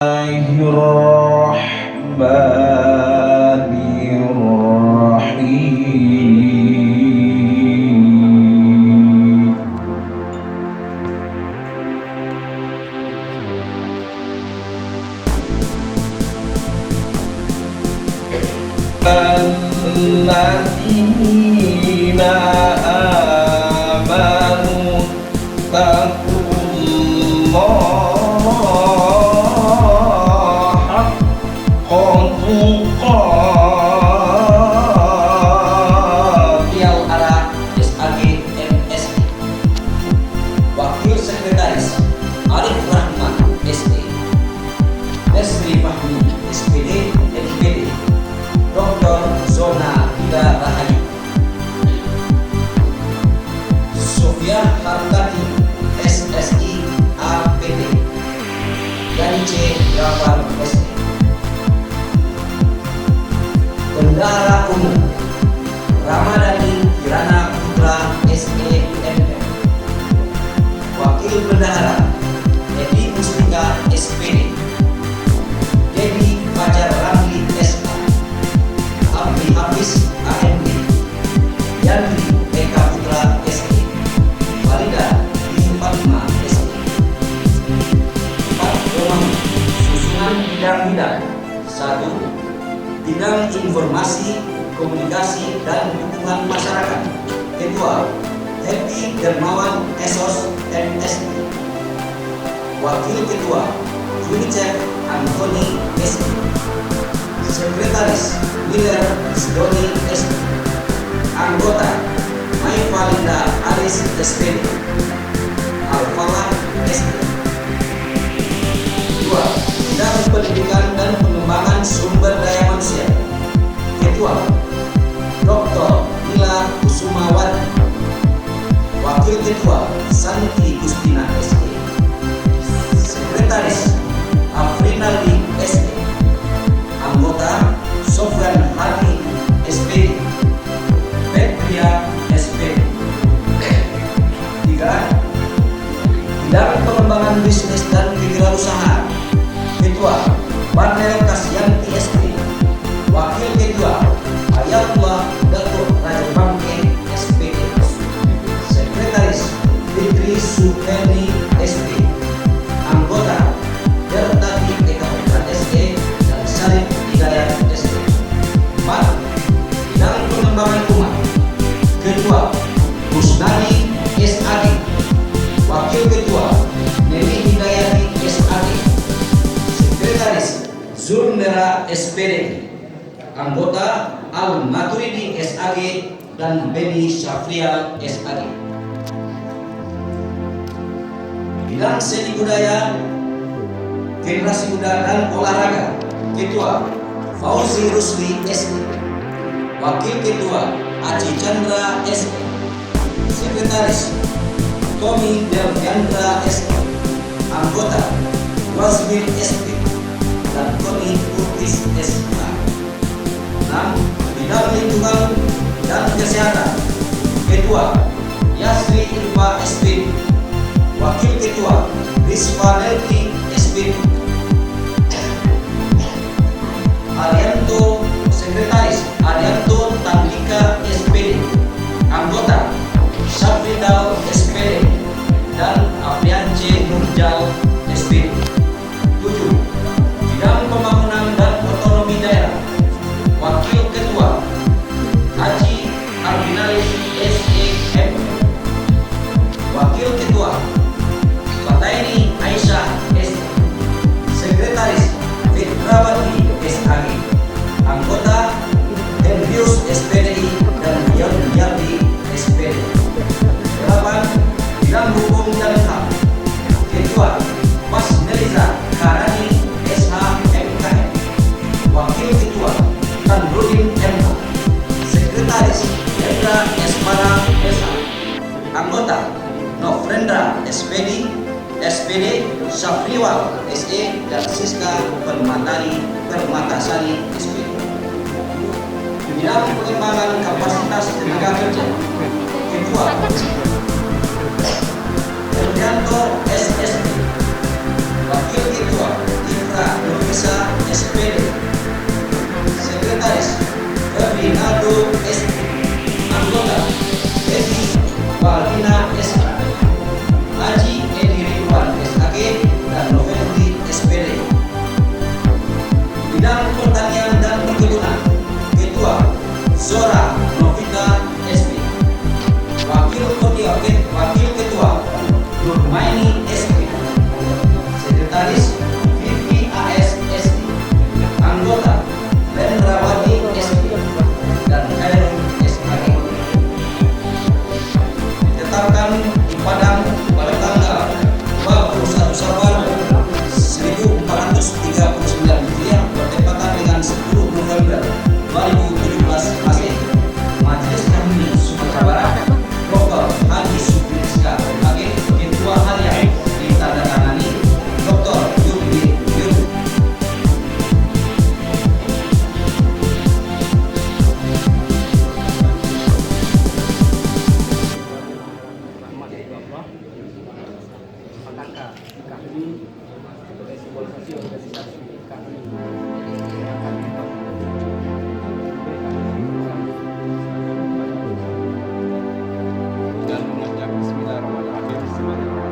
Bismillahirrahmanirrahim. Alladzina amanu taqullaha Yang arah SAG MSI. Wakil Sekretaris Arif Rahman SE, Lesri Fahmi SPD MPD, Dr. Zona Ida Rahayu, Sofia Hartati SSI APD, Yance Gafar SE. Bendahara Umum Ramadhani Kirana Putra SEMM. Wakil Bendahara Edi Mustika SPD, Dewi Fajar Ramli SK, Abdi Hafiz AMD, Yandri Eka Putra SE, Farida Binti Fatima SE. 4. Susunan bidang-bidang. 1. Bidang Informasi, Komunikasi, dan Dukungan Masyarakat. Ketua Happy Dermawan Esos MSI. Wakil Ketua Unicef Anthony SI. Sekretaris Miller Sidoni SI. Anggota Maifalinda Aris SPD, Alfalah SI. 2. Bidang Pendidikan dan Pengembangan Sumber Daya Manusia. Ketua Dr. Mila Kusumawati. Wakil Ketua Santi Gustina SE. Sekretaris Afrinaldi SE. Anggota Sofyan Hadi SPD, Petria SPD. 3. Bidang Pengembangan Bisnis dan Kewirausahaan. Ketua Panel Kasyanti SD. Wakil Ketua Ayatullah Datuk Raja Bangke SPD. Sekretaris Fitri Suherni SD. Anggota Dertati Eka Putra SD dan Sarif Hidayat SD. 4. Bidang Pengembangan Umat. Ketua Kusnadi SAG. Wakil Ketua Neni Hidayati SAG. Sekretaris Zulmera SPD. Anggota Al Maturidi SAG dan Beni Syafrial SAG. Bidang Seni Budaya, Generasi Muda dan Olahraga. Ketua Fauzi Rusli SD. Wakil Ketua Aji Chandra SD. Sekretaris Tommy Delviandra SD. Anggota Wasbil SD dan Tony Kurtis SK. 6. Bidang Lingkungan dan Kesehatan. Ketua Yasri Ilva SPD. Wakil Ketua Rizva Nelti SPD. Arianto. Sekretaris Arianto Tandika SPD. Anggota Syafridal SPD dan Apriance Nurjal SPD. 7. Bidang Pembangunan dan Otonomi Daerah. Wakil Ketua Haji Arbinalis SEM. Wakil Ketua Fataini Aisyah SE. Sekretaris Fitrawati SAG. Anggota Henrius SPDI dan Yon Yardi SPD. 8. Bidang Hukum dan HAM. Ketua Mas Neliza Karani SH MKM. Wakil Ketua Tanrudin MH. Sekretaris Hendra Esmana SH. Anggota Novendra SPD, Syafriwal SE dan Siska Permatasari SPD. Bidang Pengembangan Kapasitas Tenaga Kerja. Ketua Erdianto SSD. Wakil Ketua Ifra KHI sebagai simbolisasi organisasi KHI. Dan mengucap Bismillahirrahmanirrahim. Allah subhanahu wa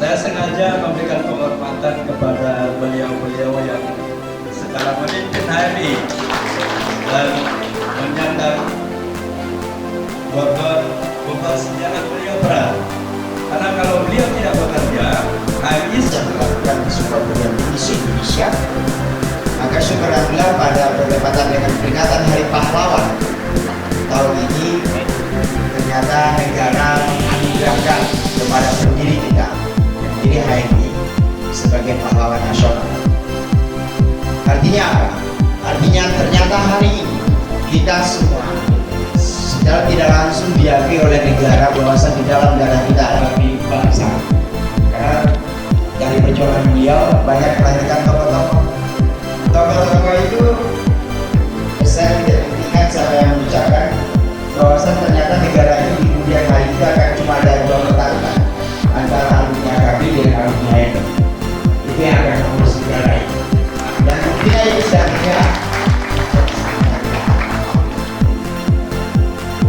Saya sengaja memberikan penghormatan kepada beliau-beliau yang sekarang memimpin HMI dan menyandang beban senjata beliau berat. Karena kalau beliau tidak bekerja, HMI yang dilakukan di sebuah perguruan tinggi se-Indonesia, maka syukur alhamdulillah pada bertepatan dengan peringatan Hari Pahlawan tahun ini ternyata negara menganugerahkan kepada pendiri kita, pendiri HMI sebagai pahlawan nasional. Artinya apa? Artinya ternyata hari ini kita semua secara tidak langsung diakui oleh negara bahwasanya di dalam darah kita ada bangsa. Karena dari perjuangan beliau banyak melahirkan tokoh-tokoh. Tokoh-tokoh itu saya tidak ingat siapa yang mengucapkan bahwasanya ternyata negara ini di kemudian hari itu akan cuma ada dua pertarungan antara alumni AKB dengan alumni HMI. Itu yang akan mengurus negara ini. Dan buktinya itu sudah bergerak.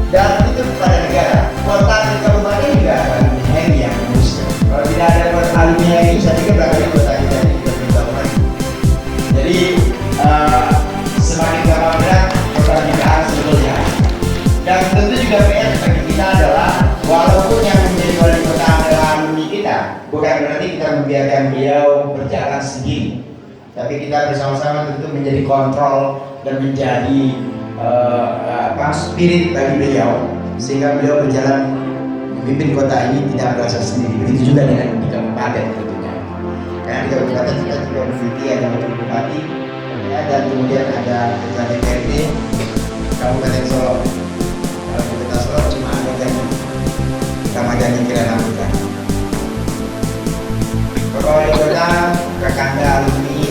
Dan itu kepada negara. Kota dan kabupaten juga ada alumni HMI yang mengurusnya. Kalau tidak ada alumni HMI, saya pikir barangkali kota kita ini tidak berkembang lagi. Jadi semakin gampang berat kota kita sebetulnya. Dan tentu juga PR bagi kita adalah walaupun yang menjadi wali kota adalah alumni kita, bukan berarti kita membiarkan beliau berjalan sendiri. Tapi kita bersama-sama tentu menjadi kontrol dan menjadi spirit bagi beliau sehingga beliau berjalan memimpin kota ini tidak merasa sendiri. Begitu juga dengan di kabupaten tentunya. Karena di kabupaten kita juga memiliki ada wakil bupati ya, dan kemudian ada ketua DPRD Kabupaten Solo. Kalau kita Solo cuma ada Ramadhani Kirana Putra. Bapak Wali Kota, Kakanda alumni,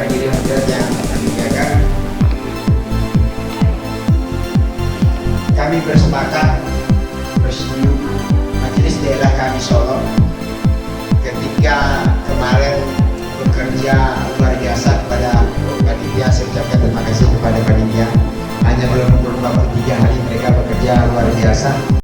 hadirin hadirat yang kami muliakan, kami bersepakat bersetuju Majelis Daerah kami Solo ketika kemarin bekerja luar biasa kepada panitia. Saya ucapkan terima kasih kepada panitia. Hanya belum 3 hari mereka bekerja luar biasa.